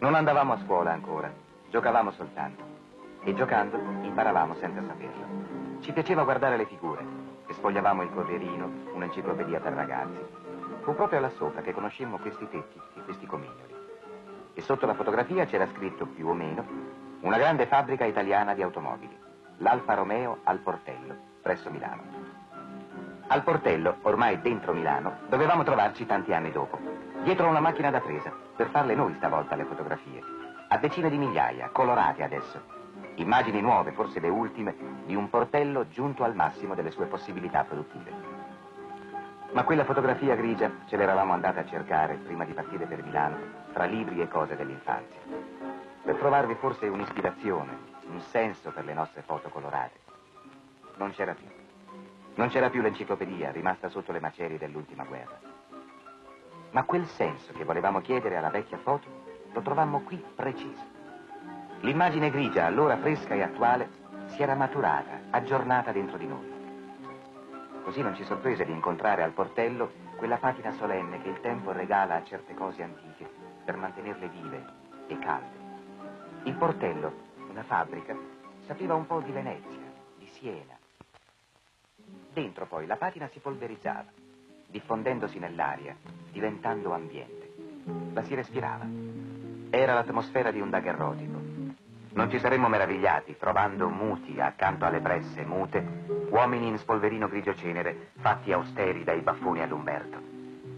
Non andavamo a scuola ancora, giocavamo soltanto. E giocando imparavamo senza saperlo. Ci piaceva guardare le figure e sfogliavamo il Corrierino, un'enciclopedia per ragazzi. Fu proprio là sopra che conoscemmo questi tetti e questi comignoli. E sotto la fotografia c'era scritto, più o meno, una grande fabbrica italiana di automobili, l'Alfa Romeo al Portello, presso Milano. Al Portello, ormai dentro Milano, dovevamo trovarci tanti anni dopo, dietro una macchina da presa, per farle noi stavolta le fotografie, a decine di migliaia, colorate adesso. Immagini nuove, forse le ultime, di un Portello giunto al massimo delle sue possibilità produttive. Ma quella fotografia grigia ce l'eravamo andata a cercare prima di partire per Milano, tra libri e cose dell'infanzia, per trovarvi forse un'ispirazione, un senso per le nostre foto colorate. Non c'era più. Non c'era più l'enciclopedia, rimasta sotto le macerie dell'ultima guerra. Ma quel senso che volevamo chiedere alla vecchia foto lo trovammo qui preciso. L'immagine grigia, allora fresca e attuale, si era maturata, aggiornata dentro di noi. Così non ci sorprese di incontrare al Portello quella patina solenne che il tempo regala a certe cose antiche per mantenerle vive e calde. Il Portello, una fabbrica, sapeva un po' di Venezia, di Siena. Dentro poi la patina si polverizzava, diffondendosi nell'aria, diventando ambiente. La si respirava. Era l'atmosfera di un daguerrotipo. Non ci saremmo meravigliati trovando muti accanto alle presse mute uomini in spolverino grigio cenere fatti austeri dai baffoni all'Umberto.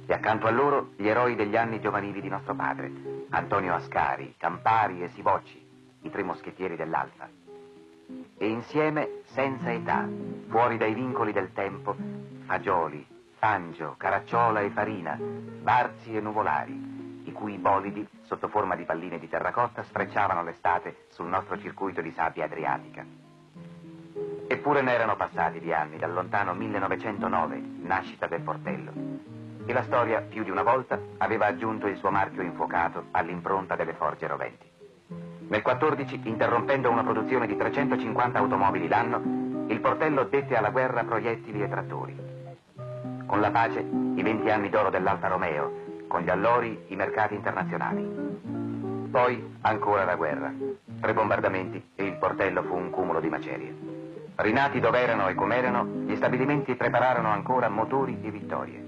E accanto a loro gli eroi degli anni giovanili di nostro padre, Antonio Ascari, Campari e Sivocci, i tre moschettieri dell'Alfa. E insieme, senza età, fuori dai vincoli del tempo, fagioli, fangio, caracciola e farina, barzi e nuvolari, i cui bolidi, sotto forma di palline di terracotta, sfrecciavano l'estate sul nostro circuito di sabbia adriatica. Eppure ne erano passati di anni dal lontano 1909, nascita del Portello. E la storia, più di una volta, aveva aggiunto il suo marchio infuocato all'impronta delle forge roventi. Nel 14, interrompendo una produzione di 350 automobili l'anno, il Portello dette alla guerra proiettili e trattori. Con la pace, i 20 anni d'oro dell'Alfa Romeo, con gli allori, i mercati internazionali. Poi, ancora la guerra, 3 bombardamenti e il Portello fu un cumulo di macerie. Rinati dov'erano e com'erano, gli stabilimenti prepararono ancora motori e vittorie.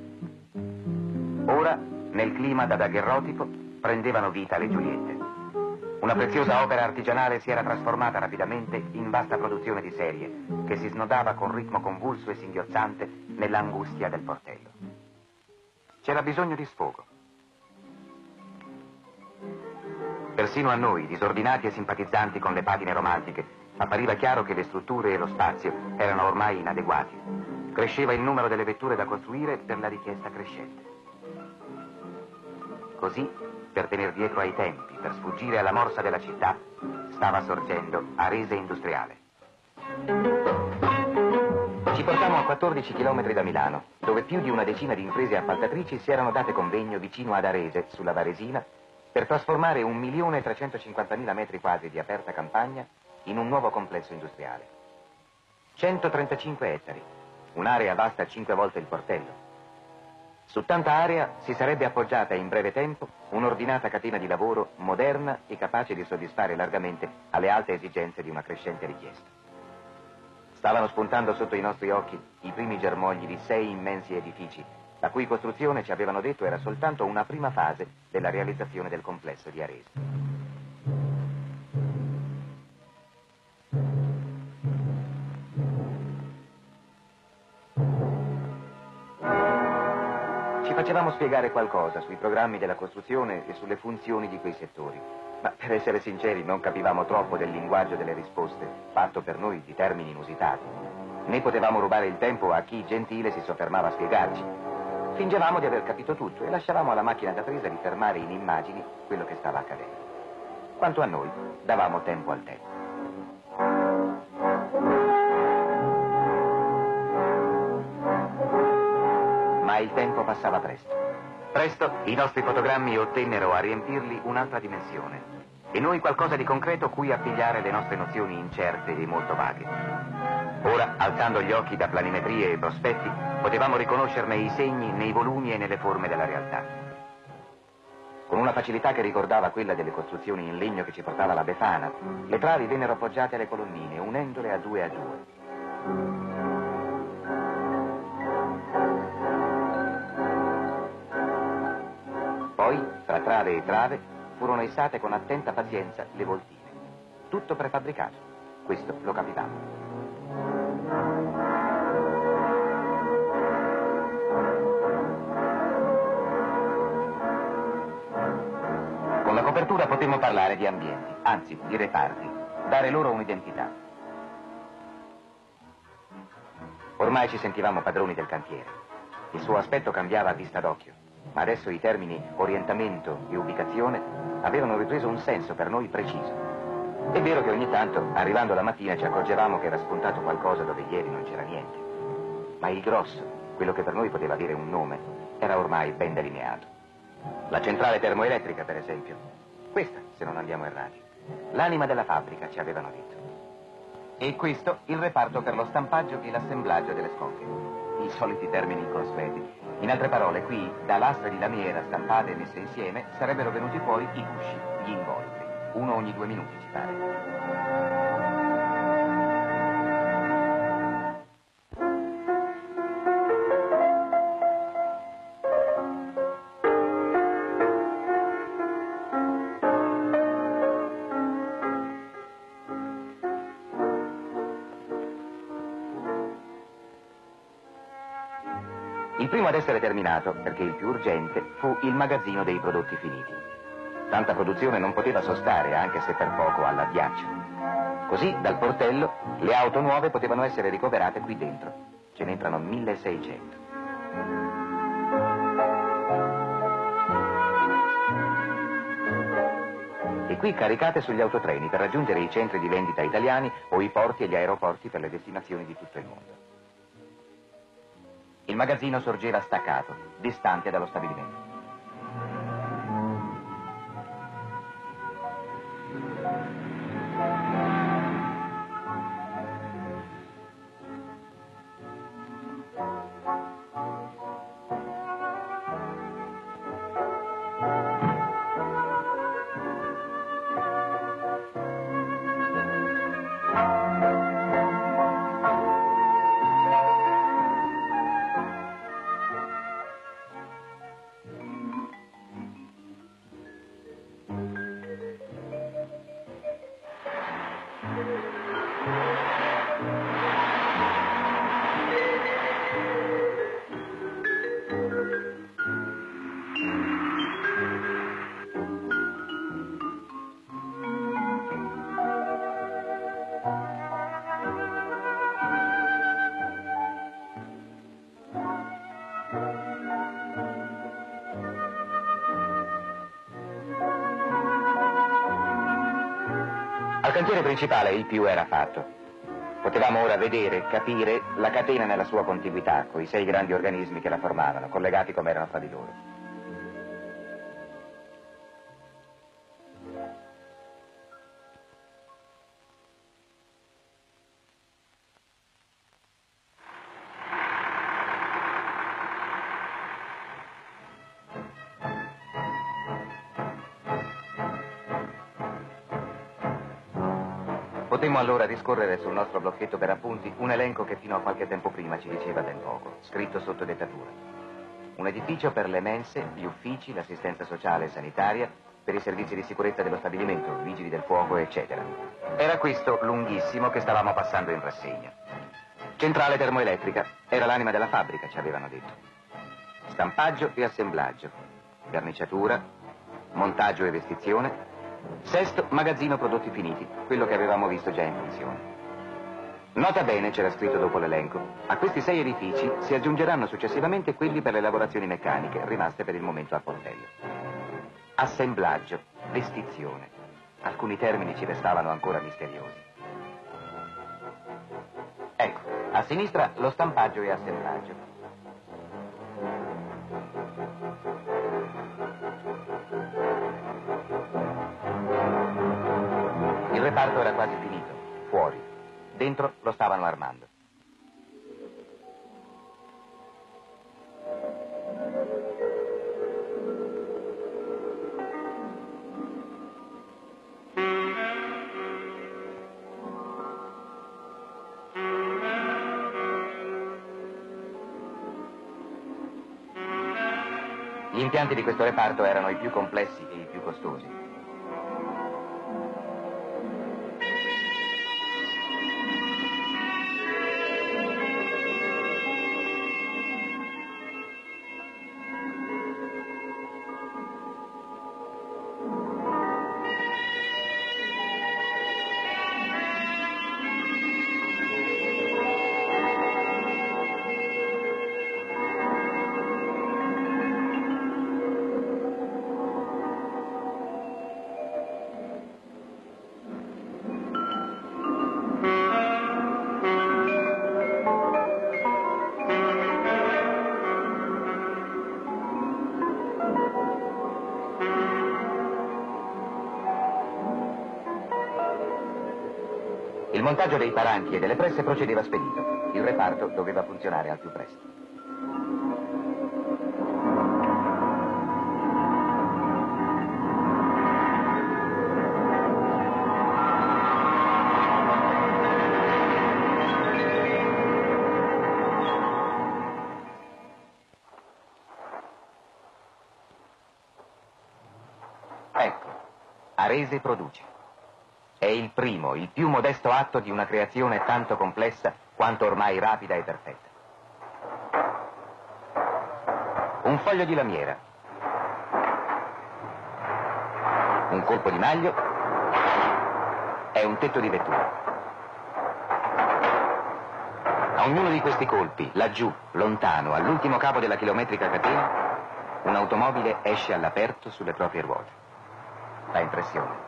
Ora, nel clima da daguerrotipo, prendevano vita le Giuliette. Una preziosa opera artigianale si era trasformata rapidamente in vasta produzione di serie, che si snodava con ritmo convulso e singhiozzante nell'angustia del Portello. C'era bisogno di sfogo. Persino a noi, disordinati e simpatizzanti con le patine romantiche, appariva chiaro che le strutture e lo spazio erano ormai inadeguati. Cresceva il numero delle vetture da costruire per la richiesta crescente. Così, per tener dietro ai tempi, per sfuggire alla morsa della città, stava sorgendo Arese Industriale. Ci portammo a 14 chilometri da Milano, dove più di una decina di imprese appaltatrici si erano date convegno vicino ad Arese, sulla Varesina, per trasformare 1.350.000 metri quadri di aperta campagna in un nuovo complesso industriale. 135 ettari, un'area vasta 5 volte il Portello. Su tanta area si sarebbe appoggiata in breve tempo un'ordinata catena di lavoro moderna e capace di soddisfare largamente alle alte esigenze di una crescente richiesta. Stavano spuntando sotto i nostri occhi i primi germogli di 6 immensi edifici, la cui costruzione, ci avevano detto, era soltanto una prima fase della realizzazione del complesso di Arese. Ci facevamo spiegare qualcosa sui programmi della costruzione e sulle funzioni di quei settori. Ma per essere sinceri non capivamo troppo del linguaggio delle risposte, fatto per noi di termini inusitati. Né potevamo rubare il tempo a chi gentile si soffermava a spiegarci. Fingevamo di aver capito tutto e lasciavamo alla macchina da presa di fermare in immagini quello che stava accadendo. Quanto a noi, davamo tempo al tempo. Ma il tempo passava presto. Presto i nostri fotogrammi ottennero a riempirli un'altra dimensione e noi qualcosa di concreto cui appigliare le nostre nozioni incerte e molto vaghe. Ora, alzando gli occhi da planimetrie e prospetti, potevamo riconoscerne i segni nei volumi e nelle forme della realtà. Con una facilità che ricordava quella delle costruzioni in legno che ci portava la Befana, le travi vennero appoggiate alle colonnine, unendole a due. Poi, tra trave e trave, furono issate con attenta pazienza le voltine. Tutto prefabbricato. Questo lo capivamo. Con la copertura potemmo parlare di ambienti, anzi di reparti, dare loro un'identità. Ormai ci sentivamo padroni del cantiere. Il suo aspetto cambiava a vista d'occhio, ma adesso i termini orientamento e ubicazione avevano ripreso un senso per noi preciso. È vero che ogni tanto, arrivando la mattina, ci accorgevamo che era spuntato qualcosa dove ieri non c'era niente. Ma il grosso, quello che per noi poteva avere un nome, era ormai ben delineato. La centrale termoelettrica, per esempio. Questa, se non andiamo errati. L'anima della fabbrica, ci avevano detto. E questo il reparto per lo stampaggio e l'assemblaggio delle scocche. I soliti termini inconsueti. In altre parole, qui, da lastre di lamiera stampate e messe insieme, sarebbero venuti fuori i gusci, gli involucri. Uno ogni 2 minuti, ci pare. Il primo ad essere terminato, perché il più urgente, fu il magazzino dei prodotti finiti. Tanta produzione non poteva sostare, anche se per poco, all'addiaccio. Così, dal portello, le auto nuove potevano essere ricoverate qui dentro. Ce ne entrano 1600. E qui caricate sugli autotreni per raggiungere i centri di vendita italiani o i porti e gli aeroporti per le destinazioni di tutto il mondo. Il magazzino sorgeva staccato, distante dallo stabilimento. Al cantiere principale il più era fatto. Potevamo ora vedere, capire la catena nella sua contiguità, con i 6 grandi organismi che la formavano, collegati come erano fra di loro. Potemmo allora discorrere sul nostro blocchetto per appunti un elenco che fino a qualche tempo prima ci diceva ben poco, scritto sotto dettatura. Un edificio per le mense, gli uffici, l'assistenza sociale e sanitaria, per i servizi di sicurezza dello stabilimento, vigili del fuoco, eccetera. Era questo lunghissimo che stavamo passando in rassegna. Centrale termoelettrica, era l'anima della fabbrica, ci avevano detto. stampaggio e assemblaggio, verniciatura, montaggio e vestizione, sesto, magazzino prodotti finiti, quello che avevamo visto già in funzione. Nota bene, c'era scritto dopo l'elenco, a questi 6 edifici si aggiungeranno successivamente quelli per le lavorazioni meccaniche, rimaste per il momento a portello. Assemblaggio, vestizione. Alcuni termini ci restavano ancora misteriosi. Ecco, a sinistra lo stampaggio e assemblaggio. Il reparto era quasi finito, fuori. Dentro lo stavano armando. Gli impianti di questo reparto erano i più complessi e i più costosi. Il montaggio dei paranchi e delle presse procedeva spedito. Il reparto doveva funzionare al più presto. Ecco, Arese produce. È il primo, il più modesto atto di una creazione tanto complessa quanto ormai rapida e perfetta. Un foglio di lamiera, un colpo di maglio e un tetto di vettura. A ognuno di questi colpi, laggiù, lontano, all'ultimo capo della chilometrica catena, un'automobile esce all'aperto sulle proprie ruote. Fa impressione.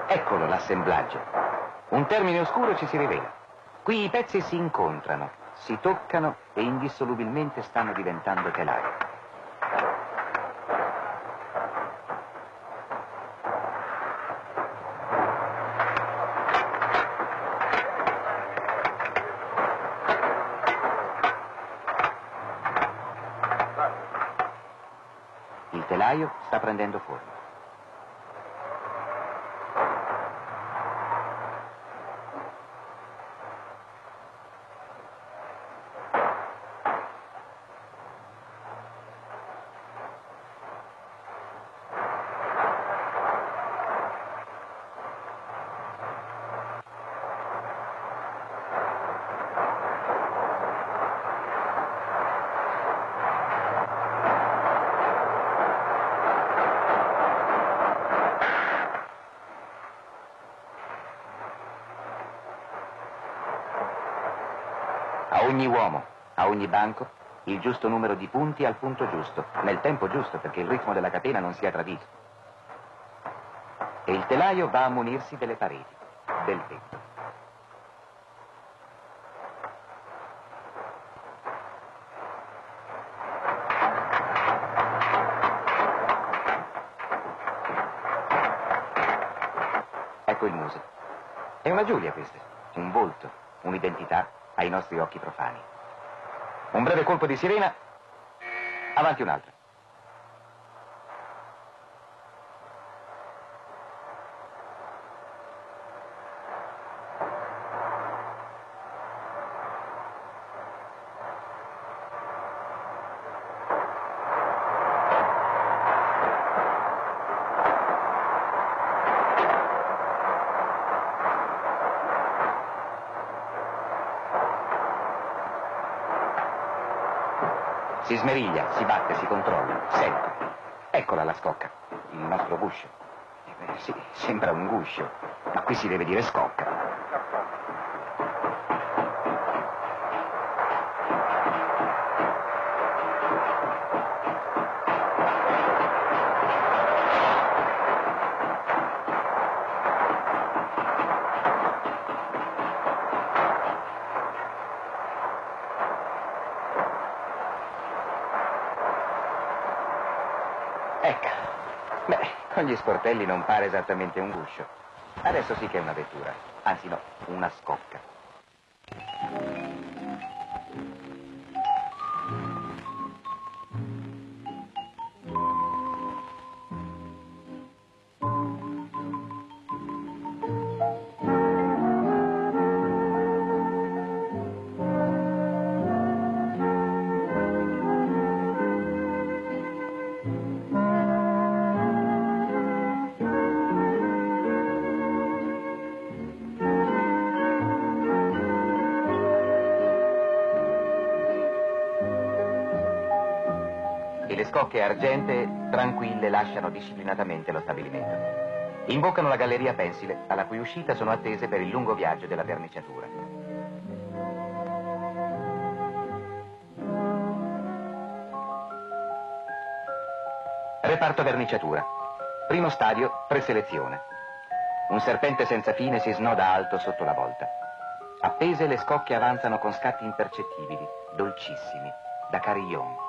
Eccolo l'assemblaggio. Un termine oscuro ci si rivela. Qui i pezzi si incontrano, si toccano e indissolubilmente stanno diventando telaio. Il telaio sta prendendo forma. A ogni uomo, a ogni banco, il giusto numero di punti al punto giusto, nel tempo giusto perché il ritmo della catena non sia tradito. E il telaio va a munirsi delle pareti, del tetto. Ecco il muso. È una Giulia questa, un volto, un'identità ai nostri occhi profani. Un breve colpo di sirena, avanti un'altra. Si smeriglia, si batte, si controlla, sempre. Eccola la scocca, il nostro guscio. Sì, sembra un guscio, ma qui si deve dire scocca. Ecco, beh, con gli sportelli non pare esattamente un guscio. Adesso sì che è una vettura, anzi no, una scocca. E le scocche argentee, tranquille, lasciano disciplinatamente lo stabilimento. Imboccano la galleria pensile, alla cui uscita sono attese per il lungo viaggio della verniciatura. Reparto verniciatura. Primo stadio, preselezione. Un serpente senza fine si snoda alto sotto la volta. Appese le scocche avanzano con scatti impercettibili, dolcissimi, da carillon.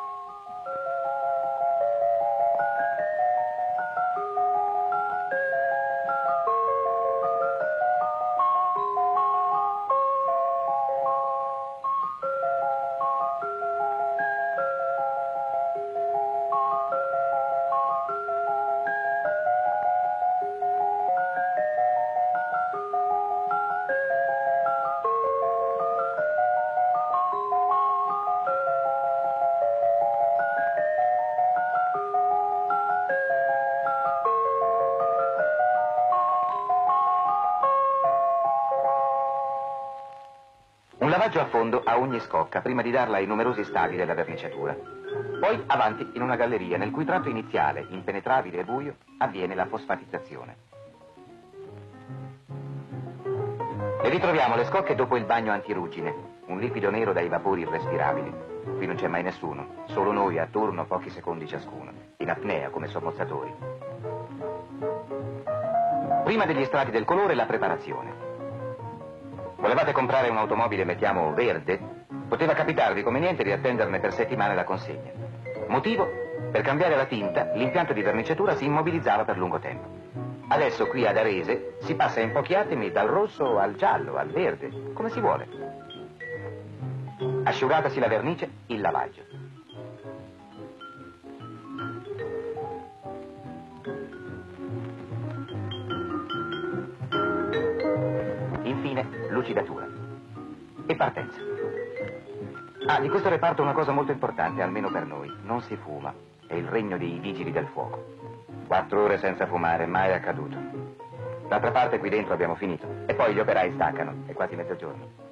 Un lavaggio a fondo a ogni scocca prima di darla ai numerosi stadi della verniciatura. Poi avanti in una galleria nel cui tratto iniziale, impenetrabile e buio, avviene la fosfatizzazione. E ritroviamo le scocche dopo il bagno antiruggine, un liquido nero dai vapori irrespirabili. Qui non c'è mai nessuno, solo noi a turno pochi secondi ciascuno, in apnea come sommozzatori. Prima degli strati del colore la preparazione. Volevate comprare un'automobile, mettiamo, verde? Poteva capitarvi come niente di attenderne per settimane la consegna. Motivo? Per cambiare la tinta, l'impianto di verniciatura si immobilizzava per lungo tempo. Adesso qui ad Arese si passa in pochi attimi dal rosso al giallo, al verde, come si vuole. Asciugatasi la vernice, il lavaggio. Infine, lucidatura. E partenza. Ah, di questo reparto una cosa molto importante, almeno per noi. Non si fuma. È il regno dei vigili del fuoco. 4 ore senza fumare, mai accaduto. D'altra parte qui dentro abbiamo finito. E poi gli operai staccano. È quasi mezzogiorno.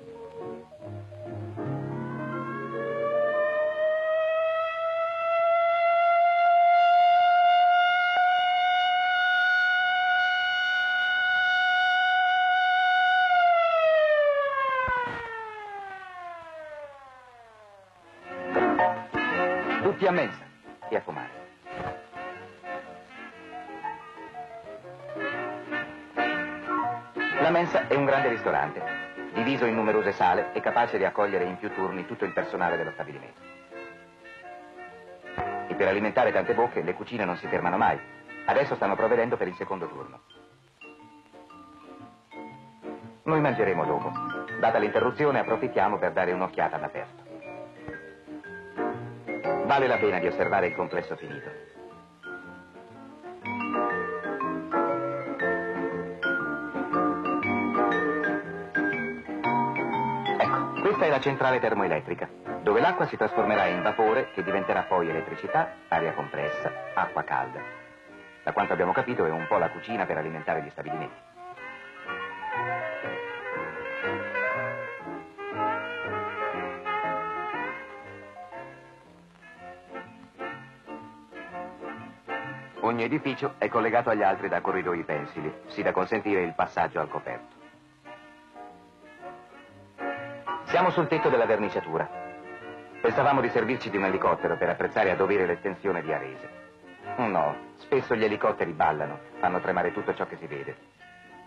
Tutti a mensa e a fumare. La mensa è un grande ristorante, diviso in numerose sale e capace di accogliere in più turni tutto il personale dello stabilimento. E per alimentare tante bocche le cucine non si fermano mai. Adesso stanno provvedendo per il secondo turno. Noi mangeremo dopo. Data l'interruzione approfittiamo per dare un'occhiata all'aperto. Vale la pena di osservare il complesso finito. Ecco, questa è la centrale termoelettrica, dove l'acqua si trasformerà in vapore che diventerà poi elettricità, aria compressa, acqua calda. Da quanto abbiamo capito è un po' la cucina per alimentare gli stabilimenti. Ogni edificio è collegato agli altri da corridoi pensili, sì da consentire il passaggio al coperto. Siamo sul tetto della verniciatura. Pensavamo di servirci di un elicottero per apprezzare a dovere l'estensione di Arese. No, spesso gli elicotteri ballano, fanno tremare tutto ciò che si vede.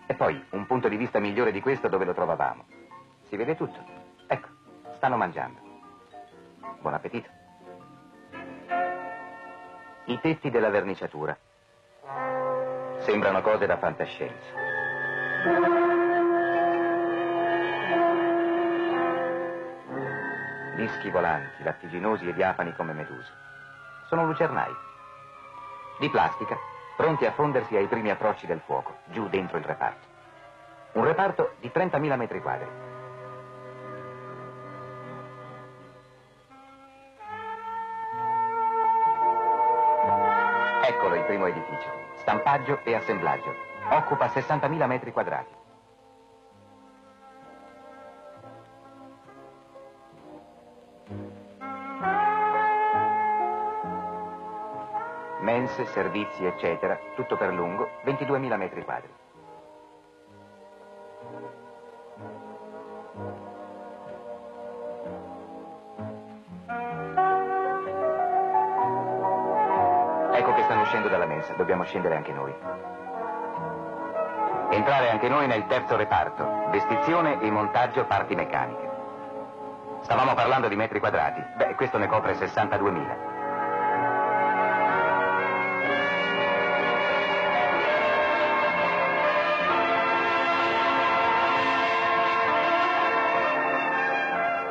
E poi, un punto di vista migliore di questo dove lo trovavamo? Si vede tutto. Ecco, stanno mangiando. Buon appetito. I tetti della verniciatura. Sembrano cose da fantascienza. Dischi volanti, lattiginosi e diafani come meduse. Sono lucernai. Di plastica, pronti a fondersi ai primi approcci del fuoco, giù dentro il reparto. Un reparto di 30.000 metri quadri. Eccolo il primo edificio, stampaggio e assemblaggio. Occupa 60.000 metri quadrati. Mense, servizi, eccetera, tutto per lungo, 22.000 metri quadri. Ecco che stanno uscendo dalla mensa, dobbiamo scendere anche noi. Entrare anche noi nel terzo reparto, vestizione e montaggio parti meccaniche. Stavamo parlando di metri quadrati, beh, questo ne copre 62.000.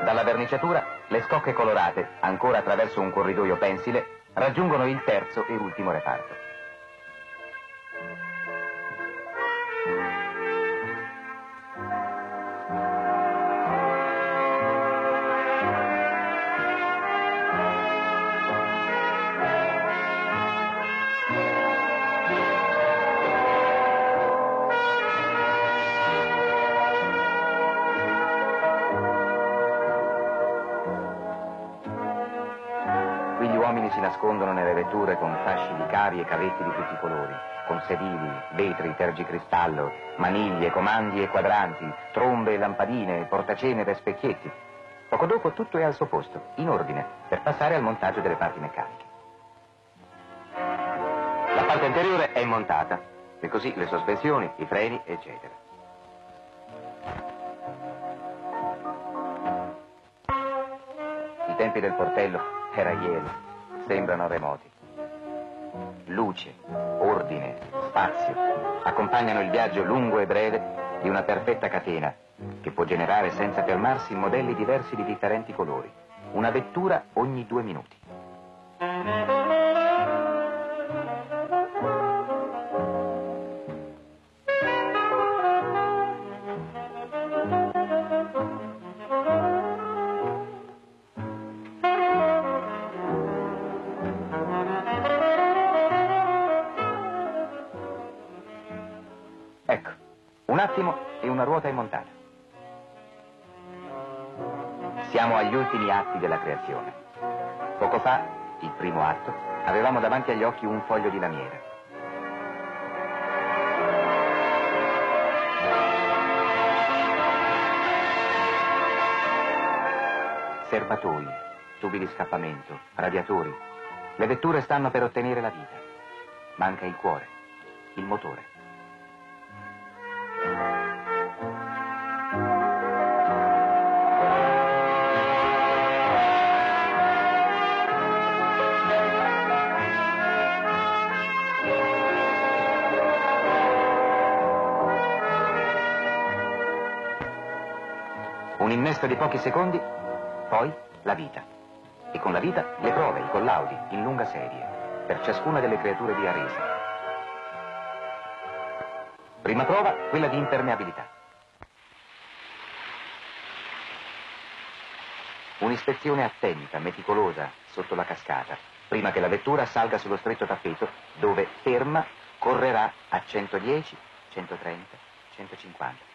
Dalla verniciatura, le scocche colorate, ancora attraverso un corridoio pensile, raggiungono il terzo e ultimo reparto. Si nascondono nelle vetture con fasci di cavi e cavetti di tutti i colori, con sedili, vetri, tergicristallo, maniglie, comandi e quadranti, trombe e lampadine, portacenere e specchietti. Poco dopo tutto è al suo posto, in ordine, per passare al montaggio delle parti meccaniche. La parte anteriore è montata, e così le sospensioni, i freni, eccetera. I tempi del portello era ieri. Sembrano remoti. Luce, ordine, spazio accompagnano il viaggio lungo e breve di una perfetta catena che può generare senza fermarsi modelli diversi di differenti colori. Una vettura ogni 2 minuti. Ecco, un attimo e una ruota è montata. Siamo agli ultimi atti della creazione. Poco fa, il primo atto, avevamo davanti agli occhi un foglio di lamiera. Serbatoi, tubi di scappamento, radiatori. Le vetture stanno per ottenere la vita. Manca il cuore, il motore. Un innesto di pochi secondi, poi la vita. E con la vita le prove, i collaudi, in lunga serie, per ciascuna delle creature di Arese. Prima prova, quella di impermeabilità. Un'ispezione attenta, meticolosa, sotto la cascata, prima che la vettura salga sullo stretto tappeto, dove, ferma, correrà a 110, 130, 150.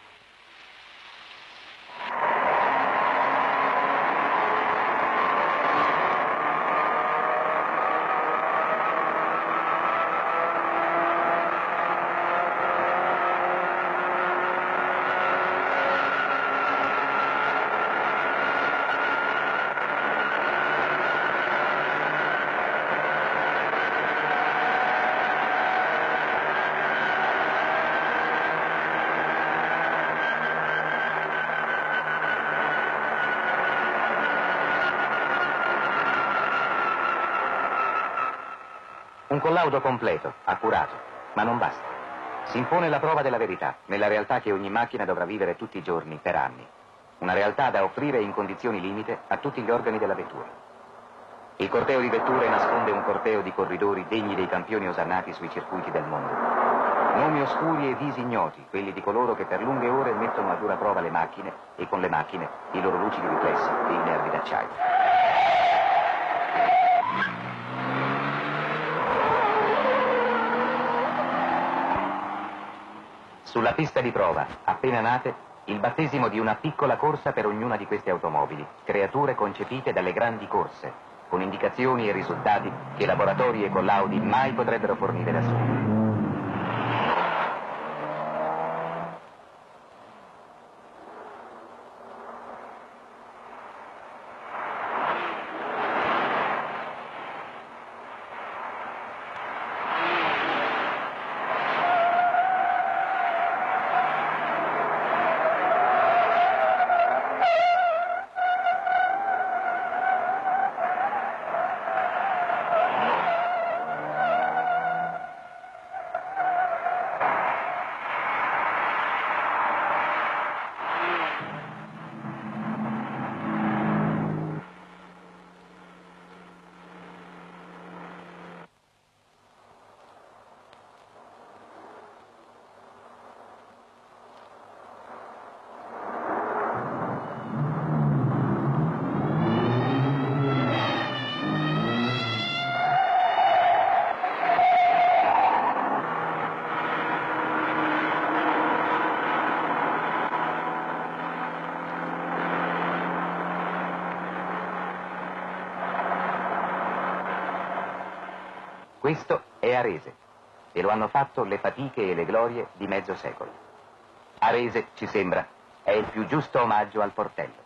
Un collaudo completo, accurato, ma non basta. Si impone la prova della verità, nella realtà che ogni macchina dovrà vivere tutti i giorni, per anni. Una realtà da offrire in condizioni limite a tutti gli organi della vettura. Il corteo di vetture nasconde un corteo di corridori degni dei campioni osannati sui circuiti del mondo. Nomi oscuri e visi ignoti, quelli di coloro che per lunghe ore mettono a dura prova le macchine e con le macchine i loro lucidi riflessi e i nervi d'acciaio. Sulla pista di prova, appena nate, il battesimo di una piccola corsa per ognuna di queste automobili, creature concepite dalle grandi corse, con indicazioni e risultati che laboratori e collaudi mai potrebbero fornire da soli. Questo è Arese, e lo hanno fatto le fatiche e le glorie di mezzo secolo. Arese, ci sembra, è il più giusto omaggio al Portello.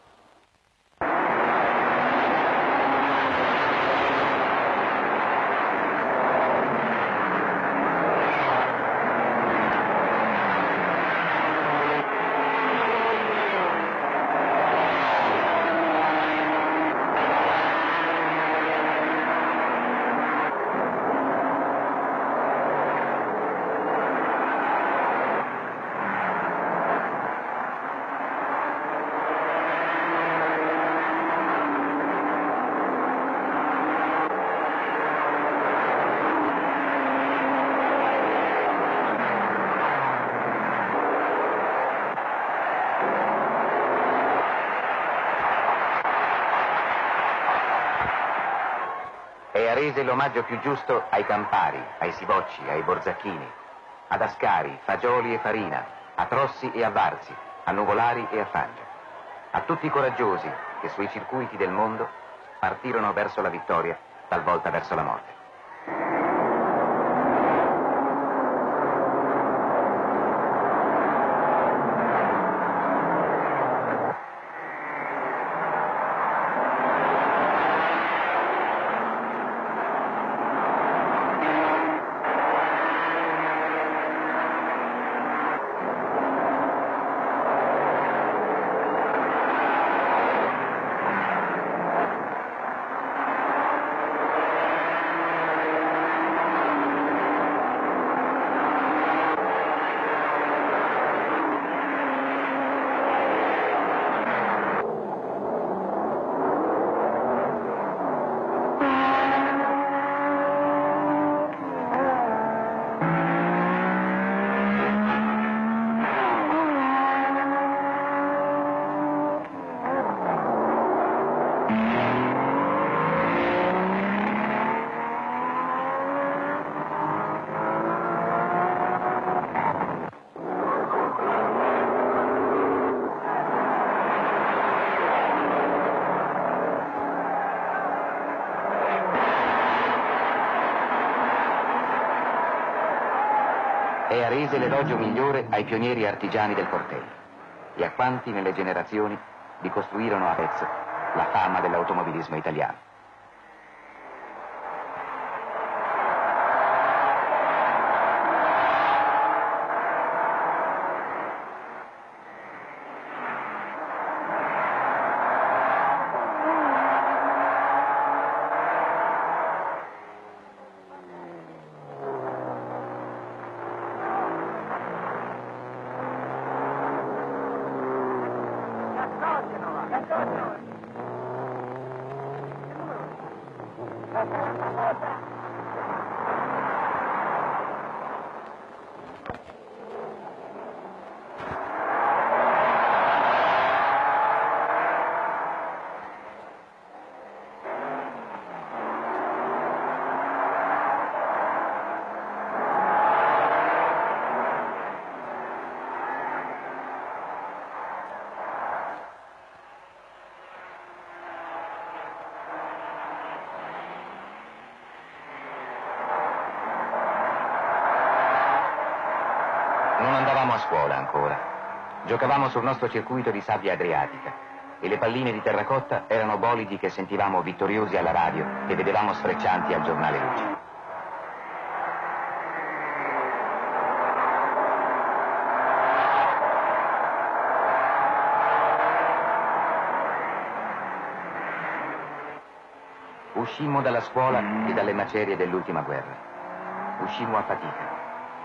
È Arese l'omaggio più giusto ai Campari, ai Sivocci, ai Borzacchini, ad Ascari, Fagioli e Farina, a Trossi e a Varzi, a Nuvolari e a Fangia. A tutti i coraggiosi che sui circuiti del mondo partirono verso la vittoria, talvolta verso la morte. È Arese l'elogio migliore ai pionieri artigiani del Portello e a quanti nelle generazioni ricostruirono a pezzo la fama dell'automobilismo italiano. Non andavamo a scuola ancora. Giocavamo sul nostro circuito di sabbia adriatica e le palline di terracotta erano bolidi che sentivamo vittoriosi alla radio e vedevamo sfreccianti al giornale Luce. Uscimmo dalla scuola e dalle macerie dell'ultima guerra. Uscimmo a fatica.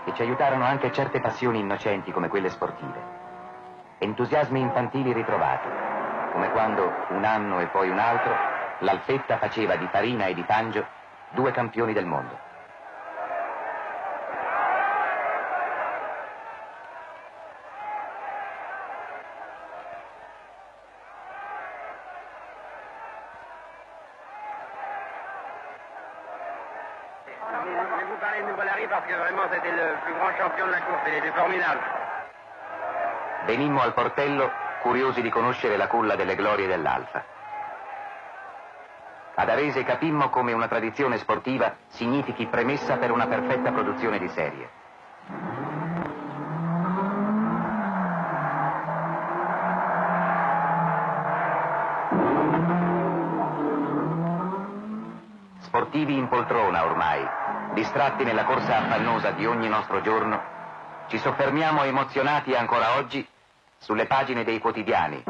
E ci aiutarono anche certe passioni innocenti come quelle sportive. Entusiasmi infantili ritrovati, come quando, un anno e poi un altro, l'Alfetta faceva di Farina e di Fangio 2 campioni del mondo. Je vous parlais de Nuvolari parce que vraiment c'était le plus grand champion de la course, il était formidable. Venimmo al portello curiosi di conoscere la culla delle glorie dell'Alfa. Ad Arese capimmo come una tradizione sportiva significhi premessa per una perfetta produzione di serie. Sportivi in poltrona ormai, distratti nella corsa affannosa di ogni nostro giorno, ci soffermiamo emozionati ancora oggi sulle pagine dei quotidiani,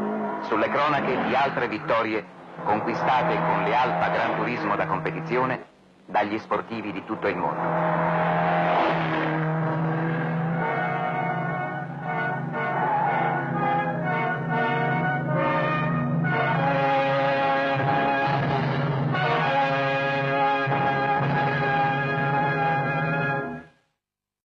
sulle cronache di altre vittorie conquistate con le Alfa Gran Turismo da competizione dagli sportivi di tutto il mondo.